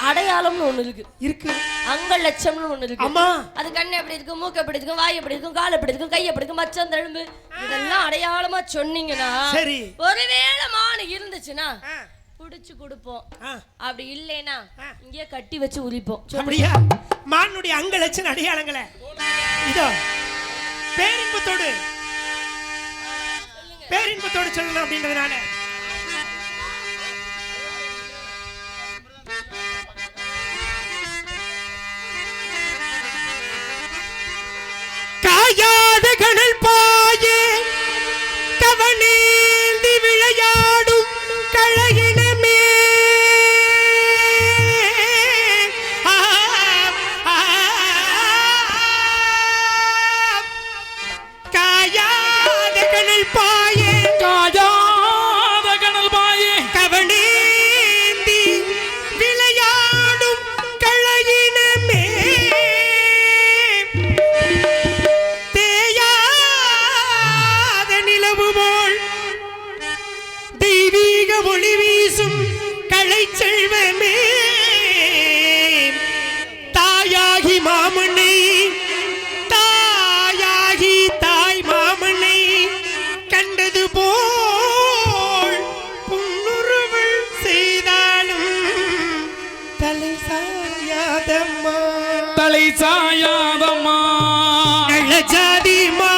அடையாளம்னு ஒண்ணு இருக்கு, அங்க லட்சம்னு ஒண்ணு இருக்கு. அது கண்ணு எப்படி இருக்கு, மூக்கு எப்படி இருக்கு, வாய் எப்படி இருக்கும், கால் எப்படி இருக்கும், கை எப்படி இருக்கும், மச்சம் தழும்பு, இதெல்லாம் அடையாளமா சொன்னீங்கன்னா சரி. ஒருவேளை மான் இருந்துச்சுன்னா புடிச்சு கொடுப்போம், அப்படி இல்லைன்னா இங்கே கட்டி வச்சு உரிப்போம். அப்படியா? மானுடைய அங்க லட்சண அடையாளங்களை இதோ பேரின்பத்தோடு சொல்லணும் அப்படின்றதுனால காயாத கணல் பாயே கவனேந்தி விளையாடும் கழையினமே காயாத கணல் பாயே கவனேந்தி விளையாடும் கழையினமே ஒளி வீசும் கலை செல்வமே தாயாகி மாமனை தாய் மாமனை கண்டது போல் புன்னுருவல் செய்தாலும் தலை சாயாதம்மா நல்ல ஜாதிமா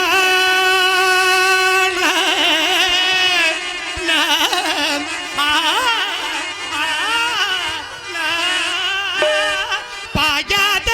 பாயாத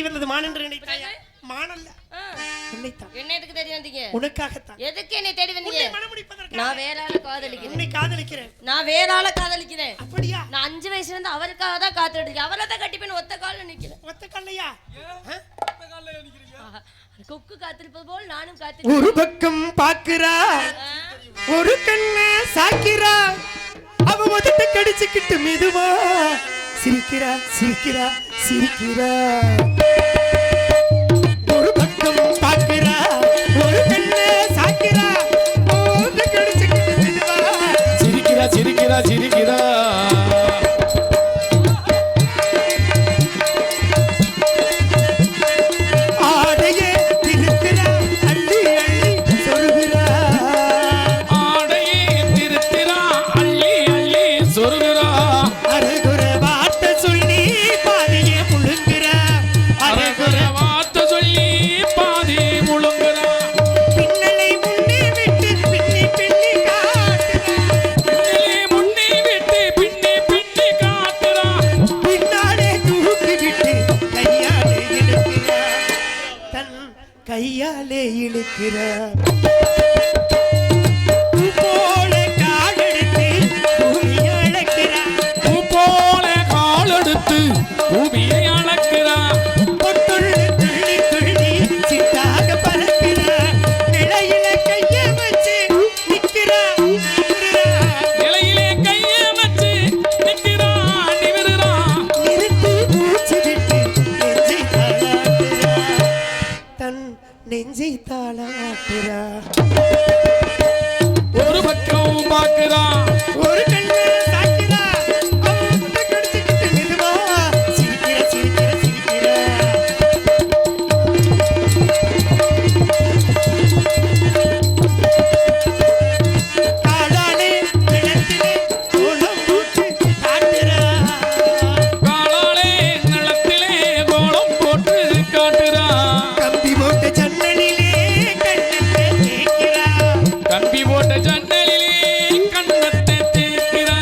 வந்தது மான் என்று நினைத்தாயா? மானல்ல, ஆ. உன்னைத்தான். என்ன எதுக்கு தேடி வந்தீங்க? உனக்காகத்தான். எதுக்கு என்னை தேடி வந்தீங்க? உன்னை மனமுடிப்பதற்காக. நான் வேற ஆளை காதலிக்கிறேன். உன்னை காதலிக்கிறேன். நான் வேற ஆளை காதலிக்கிறேன். அப்படியா? நான் 5 வயசுல இருந்து அவருக்காக தான் காத்துட்டு இருக்கேன். அவரை தான் கட்டிப்பேன், ஒத்த கால்ல நிக்கிறேன். ஒத்த கல்லையா? ஆஹா. கொக்கு காத்திருப்பது போல் நானும் ஒரு காத்திருப்பேன். பக்கம் பாக்குறா, ஒரு கண்ண சாக்கிறா, அவ முதட்ட கடிச்சுக்கிட்டு மெதுவா சிரிக்கிறா சிரிக்கிறா சிரிக்கிறா. ஒரு பக்கம் பாக்குறா, ஒரு கண்ண சாக்கிறா, முதட்ட கடிச்சுக்கிட்டு மெதுவா சிரிக்கிறா சிரிக்கிறா சிரிக்கிறா. ஆடையே திருத்திரா, அள்ளி அள்ளி சொருகிறா. ஆடையே திருத்திரா, அள்ளி அள்ளி சொருகிறா. அரகுர வார்த்தை சொல்லி பாதையே முழுங்குறா. அரகுர வார்த்தை சொல்லி பாதி முழுங்குறா. பின்னலை முன்னே விட்டு பின்னி பின்னி காட்டுறா. பின்னலே முன்னே விட்டு பின்னி பின்னி காட்டுறா. பின்னாலே தூக்கி விட்டு கையாலே இழுக்கிறா. தன் கையாலே இழுக்கிறா. பூ போல காலெடுத்து பூமியை அளக்கிறா. பூ போல காலெடுத்து பூமியை அளக்கிறா. பொட்டுள்ள துள்ளி துள்ளி சித்தாக பறக்கிறா. நிலையில கைய வச்சு நிக்கிறா நிக்கிறா. நிலையிலே கையை வச்சு நிற்கிறா நிமிருறா. நிறுத்தி மூச்சு விட்டு நெஞ்சை தாளாட்டுறா. தன் நெஞ்சை தாளாட்டுறா. ஒரு பக்கம் பார்க்கிறா, ஒரு கண்ணு சாய்க்கிறா, அவங்க கடிச்சுக்கிட்டு மெதுவா சிரிக்கிறா சிரிக்கிறா சிரிக்கிறா. காலாலே நிலத்திலே கோலம் போட்டு காட்டுறா. காலாலே நிலத்திலே கோலம் போட்டு காட்டுறா. கம்பி போட்ட ஜன்னலிலே கண்ணத்தை தேய்க்கிறா. கம்பி போட்ட ஜன்னலிலே கண்ணத்தை தேய்க்கிறா.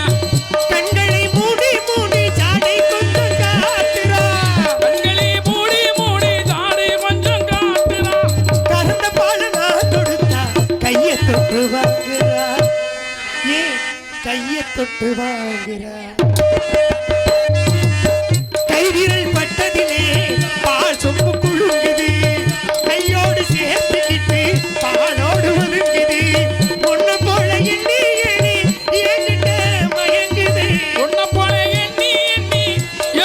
கண்களை மூடி மூடி ஜாடை கொஞ்சம் காட்டுறா. கண்களை மூடி மூடி ஜாடை கொஞ்சம் காட்டுறா. கறந்த பால நான் கொடுத்தா கைய தொட்டு வாங்குறா. ஏ கைய தொட்டு வாங்குறா. கைவிரல் பட்டதிலே பால் சொம்பு குலுங்குது. கையோடு சேர்த்துக்கிட்டு பாலோடு ஒதுங்குது. ஒன்ன போல எண்ணி எண்ணி என்கிட்ட மயங்குது. உன்னை போல எண்ணி எண்ணி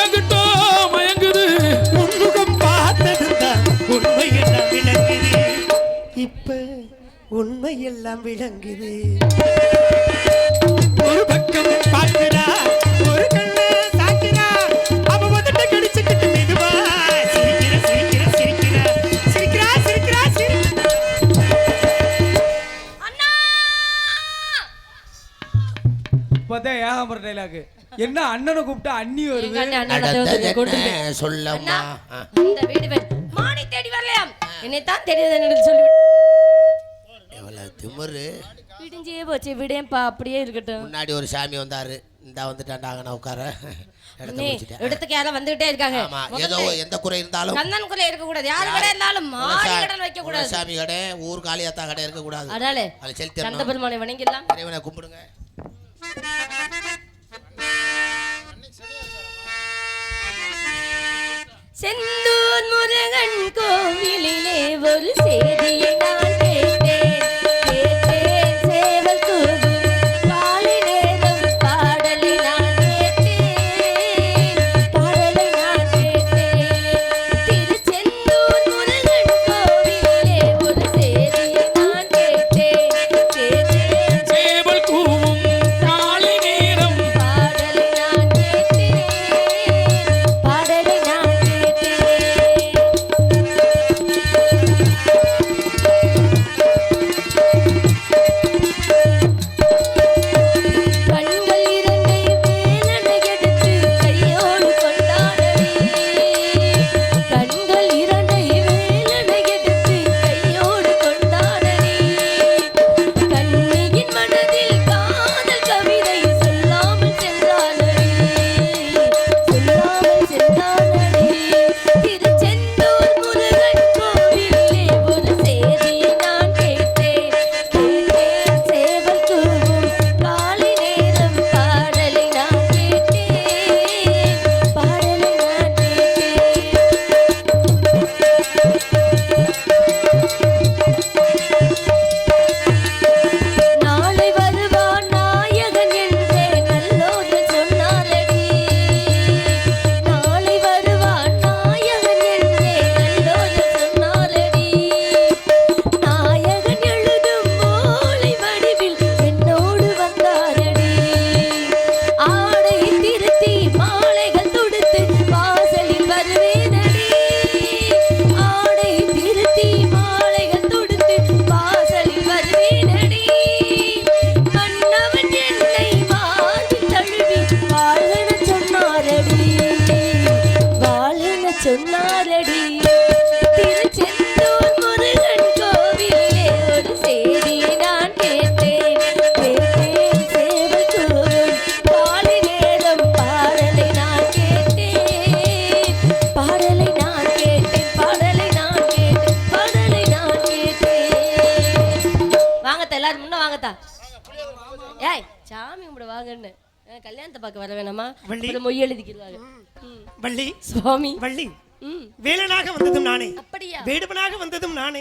எங்கிட்டோ மயங்குது. உன்முகம் பார்த்ததுதான் உண்மையெல்லாம் விளங்குது. இப்ப உண்மையெல்லாம் விளங்குது. ஒரு பக்கம் பார்க்கிறா, ஒரு கண்ணு சாக்கிறா, அவ வந்துட்டு கடிச்சுக்கிட்டு மெதுவா சிரிக்கிறா சிரிக்கிறா சிரிக்கிறா சிரிக்கிறா சிரிக்கிறா சிரிக்கிறா. அண்ணா! இப்பதான் ஏகாம்பர டைலாக். என்ன அண்ணனை கூப்பிட்டா அண்ணி எங்க வருது. அண்ணன் அண்ணனை தவிர்த்து கொன்றுட்டேன். அண்ணா, சொல்லம்மா. இந்த வீடு வேறு. மானி தேடி வரலையாம். என்னைத்தான் தெரியுது சொல்லி எவ்வளவு திமிரு. விடிஞ்சே போச்சு. விடேன்பா, அப்படியே இருக்கட்டும். முன்னாடி ஒரு சாமி வந்தாரு, இந்த வந்துட்டாண்டாங்க, நான் உட்கார இடத்த அண்ணே, முடிச்சிட்டேன். இடத்துக்கு யாரும் வந்துகிட்டே இருக்காங்க. ஆமா, ஏதோ எந்த குறை இருந்தாலும் கந்தன் குறை இருக்க கூடாது. யாரு கடை இருந்தாலும் மாடி கடன் வைக்க கூடாது. சாமி கடை, ஊர் காளியாத்தா கடை இருக்க கூடாது. அதனால அதை கந்த செலுத்தி பெருமானை வணங்கிடலாம். இறைவனை கும்பிடுங்க. செந்தூர் முருகன் கோவிலிலே ஒரு செய்தியை நான் கேட்டேன். கேட்டேன் சேவல் கூவும் காலை நேரம் பாடலை நான் கேட்டேன். பாடலை நான் கேட்டேன். திருச்செந்தூர் முருகன் கோவிலிலே ஒரு செய்தியை நான் கேட்டேன். கேட்டேன் சேவல் கூவும் காலை நேரம் பாடலை நான் கேட்டேன். பாடலை நான் கேட்டேன். எல்லாரும் முன்ன வாங்கத்தா. ஏய் சாமி கும்பிட வாங்கன்னு கல்யாணத்தை பார்க்க வர வேணாமா? மொய் எழுதிக்கிறாங்க. வள்ளி சுவாமி வள்ளி வேலனாக வந்ததும் நானே, அப்படியா? வேடுவனாக வந்ததும் நானே.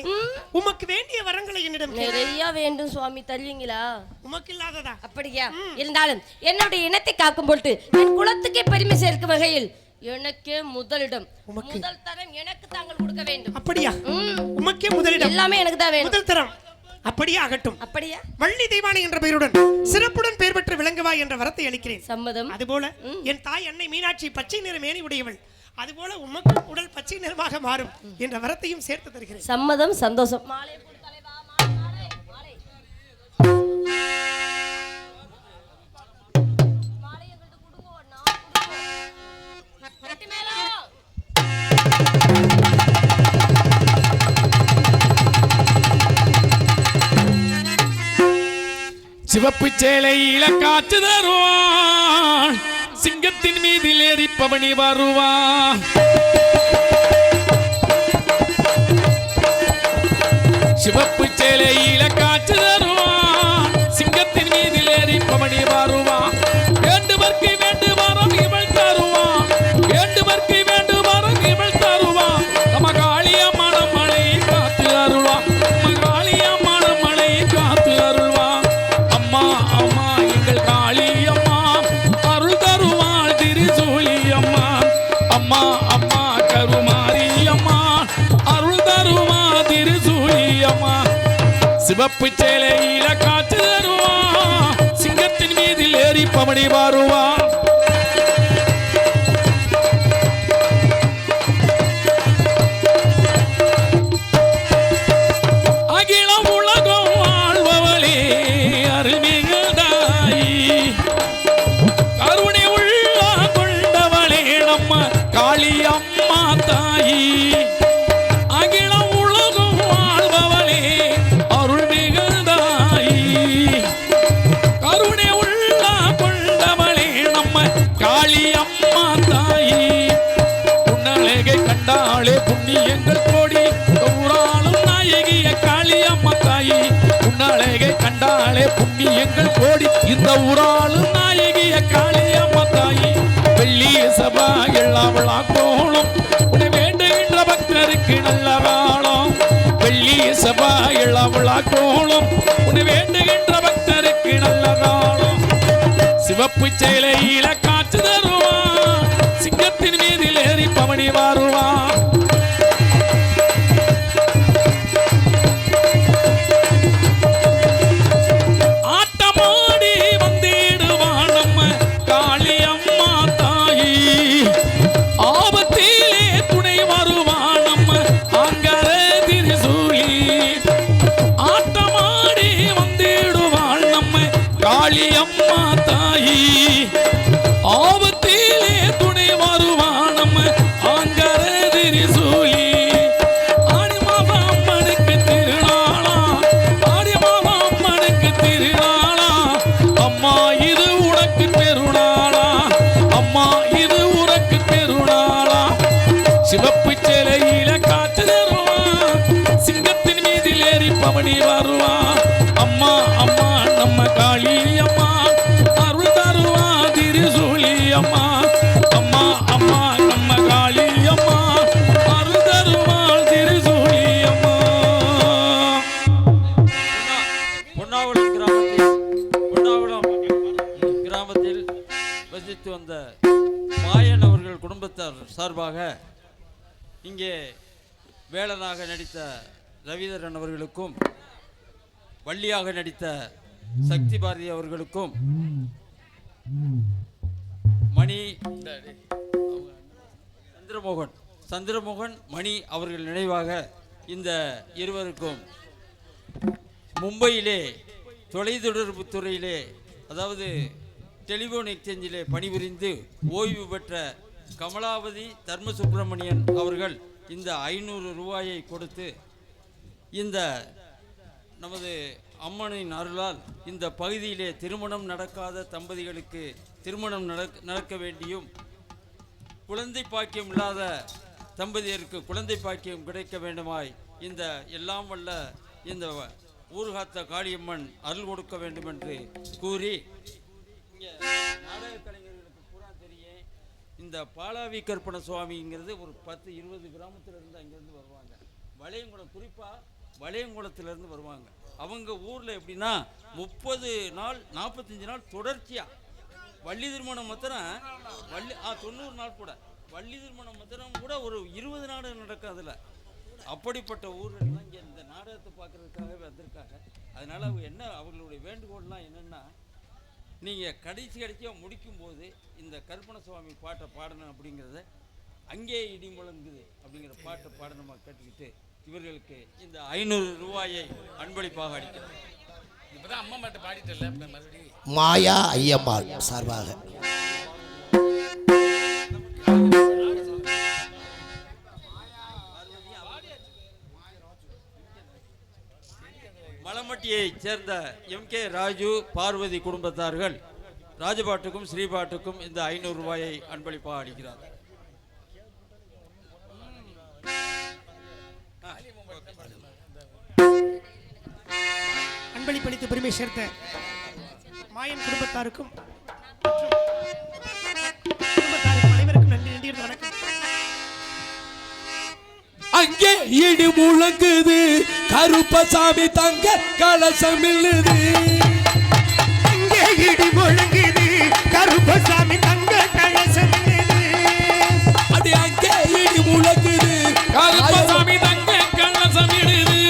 உமக்கு வேண்டிய வரங்களை என்னிடம் நிறைய வேண்டும் சுவாமி, தருவீங்களா? உமக்கு இல்லாததா? அப்படியா? இருந்தாலும் என்னுடைய இனத்தை காக்கும் பொருட்டு என் குலத்துக்கே பெருமை சேர்க்கும் வகையில் எனக்கே முதலிடம், முதல் தரம் எனக்கு தாங்கள் கொடுக்க வேண்டும். அப்படியா? உமக்கே முதலிடம், எல்லாமே எனக்கு தான் வேணும். முதல் தரம் அப்படியே ஆகட்டும். அப்படியா? வள்ளி தெய்வானை என்ற பெயருடன் சிறப்புடன் பெயர் பெற்று விளங்குவா என்ற வரத்தை அளிக்கிறேன். சம்மதம். அதுபோல என் தாய் அன்னை மீனாட்சி பச்சை நிற மேனி உடையவள், அதுபோல உமக்கு உடல் பச்சை நிறமாக மாறும் என்ற வரத்தையும் சேர்த்து தருகிறேன். சம்மதம், சந்தோஷம். மாலை போடு தலைவா, மாலை மாலை மாலை எங்களுக்கு கொடுங்கோ, நான் கொடுங்கோ. கட்டி மேளம். சிவப்பு சேலையில காற்று தருவான், சிங்கத்தின் மீதில் ஏறிப்பவனி வருவான். சிவப்பு சேலையில காற்று தருவான், சிங்கத்தின் மீதில் ஏறிப்பவனி வருவான். வேண்டுவர்க்கு வேண்டு வரம் இவள் தருவான், வேண்டுவர்க்கு வேண்டு வரம் இவள் தருவான். நம்ம காளியம்மான மழையை காத்து அருள்வான், நம்ம காளியம்மான மழையை காத்து அருள்வான். அம்மா அம்மா எங்கள் காளியம்மா அருள் தருவாள் திரிசூலி அம்மா. அம்மா அம்மா கருமாரி அம்மா அருள் தருவா திரிசூலி அம்மா. சிவப்பு சேலையில காற்று தருவான், சிங்கத்தின் மீதில் ஏறி பவனி வருவான். அகிலம் உலகம் வாழ்பவளே அருள்மிகு தாயி, கருணை உள்ள கொண்டவளே நம்ம காளி அம்மா தாயி. அகிலம் உலகம் வாழ்பவளே அருள்மிகு தாயி, கருணை உள்ள கொண்டவளே நம்ம காளி அம்மா தாயி. புன்னழகை கண்டாளே புண்ணியங்கள் கோடி, ஊராளும் நாயகிய காளி அம்மா தாயி. புன்னழகை கண்டாளே புண்ணியங்கள் கோடி, இந்த ஊராளும் நாயகிய காளி அம்மா தாயி. வெள்ளி சபா எல்லாம் கோலம், உன்னை வேண்டுகின்ற பக்தருக்கு நல்ல காலம். வெள்ளி சபா எல்லாம் கோலம், உன்னை வேண்டுகின்ற பக்தருக்கு நல்ல காலம். சிவப்பு சேலையில காற்று தருவான், சிங்கத்தின் மீதில் ஏறி பவனி வருவான். ஆட்டமாடி வந்திடுவான் நம்ம காளி அம்மா தாயி, ஆபத்திலே துணை வருவான் நம்ம அங்கர திரிசூலி. ஆட்டமாடி வந்திடுவாள் நம்ம காளி அம்மா தாயி, ஆபத்திலே துணை வருவான் நம்ம அங்கர திரிசூலி. ஆடி மாதம் அம்மனுக்கு திருநாளா, ஆடி மாதம் அம்மனுக்கு திருநாளா. அம்மா இது உனக்கு பெருநாளா, அம்மா இது உனக்கு பெருநாளா. சிவப்பு சேலையில காற்று தருவான், சிங்கத்தின் மீதில் ஏறி பவனி வருவான். அம்மா அம்மா நம்ம காளி அம்மா அருள் தருவா திரிசூலி அம்மா. அம்மா அம்மா நம்ம காளி அம்மா அருள் தருவாள் திரிசூலி அம்மா. பொன்னாவளம் கிராமத்தில் வசித்து வந்த மாயன் அவர்கள் குடும்பத்தார் சார்பாக இங்கே வேலனாக நடித்த ரவிதரன் அவர்களுக்கும், வள்ளியாக நடித்த சக்தி பாரதி அவர்களுக்கும், மணி சந்திரமோகன் மணி அவர்கள் நினைவாக இந்த இருவருக்கும் மும்பையிலே தொலைத்தொடர்பு துறையிலே, அதாவது டெலிஃபோன் எக்ஸ்சேஞ்சிலே பணிபுரிந்து ஓய்வு பெற்ற கமலாவதி தர்மசுப்பிரமணியன் அவர்கள் இந்த 500 ரூபாயை கொடுத்து இந்த நமது அம்மனின் அருளால் இந்த பகுதியிலே திருமணம் நடக்காத தம்பதிகளுக்கு திருமணம் நடக்க வேண்டியும், குழந்தை பாக்கியம் இல்லாத தம்பதியருக்கு குழந்தை பாக்கியம் கிடைக்க வேண்டுமாய் இந்த எல்லாம் வல்ல இந்த ஊர்காத்த காளியம்மன் அருள் கொடுக்க வேண்டும் என்று கூறி இங்கே நாடக கலைஞர்களுக்கு பூரா தெரியும். இந்த பாலாவி கற்பன சுவாமிங்கிறது ஒரு 10-20 கிராமத்திலிருந்து அங்கேருந்து வருவாங்க. வளையங்குளம், குறிப்பாக வளையங்குளத்திலேருந்து வருவாங்க. அவங்க ஊரில் எப்படின்னா 30 நாள் 45 நாள் தொடர்ச்சியாக வள்ளி திருமணம் மாத்திரம் 90 நாள் கூட வள்ளி திருமணம் மாத்திரம் கூட ஒரு 20 நாடு நடக்கும். அதில் அப்படிப்பட்ட ஊர்கள்லாம் இங்கே இந்த நாடகத்தை பார்க்குறதுக்காகவே வந்திருக்காங்க. அதனால் அவங்க என்ன அவங்களுடைய வேண்டுகோள்லாம் என்னென்னா, நீங்கள் கடைசியாக முடிக்கும்போது இந்த கற்பன சுவாமி பாட்டை பாடணும் அப்படிங்கிறத, அங்கே இடி முழங்குது அப்படிங்கிற பாட்டை பாடணுமா கேட்டுக்கிட்டு இவர்களுக்கு இந்த 500 ரூபாயை அன்பளிப்பாக அளிக்கிறோம். இப்பதான் அம்மா மட்டும் பாடிட்டல, மறுபடியும் மாயா ஐயம்மாள் சார்பாக மலமட்டியைச் சேர்ந்த MK ராஜு பார்வதி குடும்பத்தார்கள் ராஜபாட்டுக்கும் ஸ்ரீபாட்டுக்கும் இந்த 500 ரூபாயை அன்பளிப்பாக அளிக்கிறார். அன்பளிப்பளித்து பெருமை சேர்த்த மாயன் குடும்பத்தாருக்கும் அனைவருக்கும் நன்றி. நன்றி, வணக்கம். அங்கே இடி முழங்குது, கருப்பசாமி தங்க கலசம் இல்லுது. அங்கே இடி முழங்குது, கருப்பசாமி தங்க கலசம் இல்லுது. அடி அங்கே இடி முழங்குது, கருப்பசாமி தங்க கலசம் இல்லுது.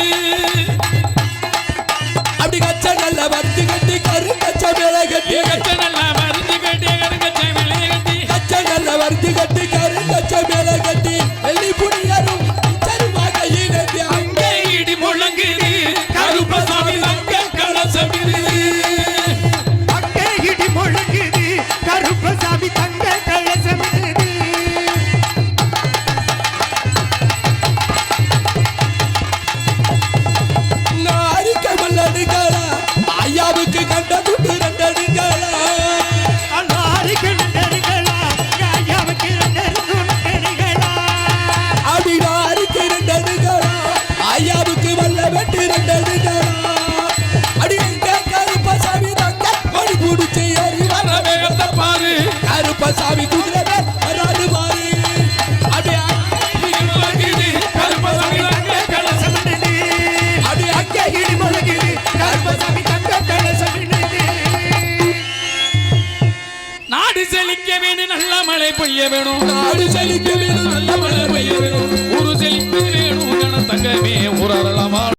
அப்படி கச்ச நல்ல வர்த்தி கட்டி கருங்கச்ச மேல கட்டி, கச்ச நல்ல வர்த்தி கட்டி கருங்கச்ச மேல கட்டி, கச்ச நல்ல வர்த்தி கட்டி கருங்கச்ச மேல கட்டி வெள்ளி புனியரும் அங்கே இடி முழங்குது, கருப்பசாமி தங்க கலசம் இல்லுது. அங்கே இடி முழங்குது, கருப்பசாமி தங்க கலசம் இல்லுது. நாரிக்க மல்லடுகளா, ஐயாவுக்கு கண்ட துண்டு ரெண்டடுகளா. நாரிக்க ரெண்டடுகளா, ஐயாவுக்கு ரெண்டடுகளா. அப்படி நாரிக்கு ரெண்டடுகளா, ஐயாவுக்கு வல்ல வெட்டு ரெண்டடுகளா. அடி எங்க கருப்பசாமி தங்க கொடி புடிச்சு ஏறி வர வேகத்தை பாரு, கருப்பசாமி குதிரை மேல் வராது பாரு. அப்படி அங்கே முழங்குது, கருப்பசாமி தங்க கலசம் இல்லுது. அப்படி அங்கே இடி முழங்குது, கருப்பசாமி தங்க கலசம் இல்லுது. நாடு செழிக்க வேணும், நல்ல மழை பெய்ய வேணும். நாடு செழிக்க வேணும், நல்ல மழை பெய்ய வேணும். ஊரு செழிக்க வேணும், கண தங்கமே ஊரலாம்.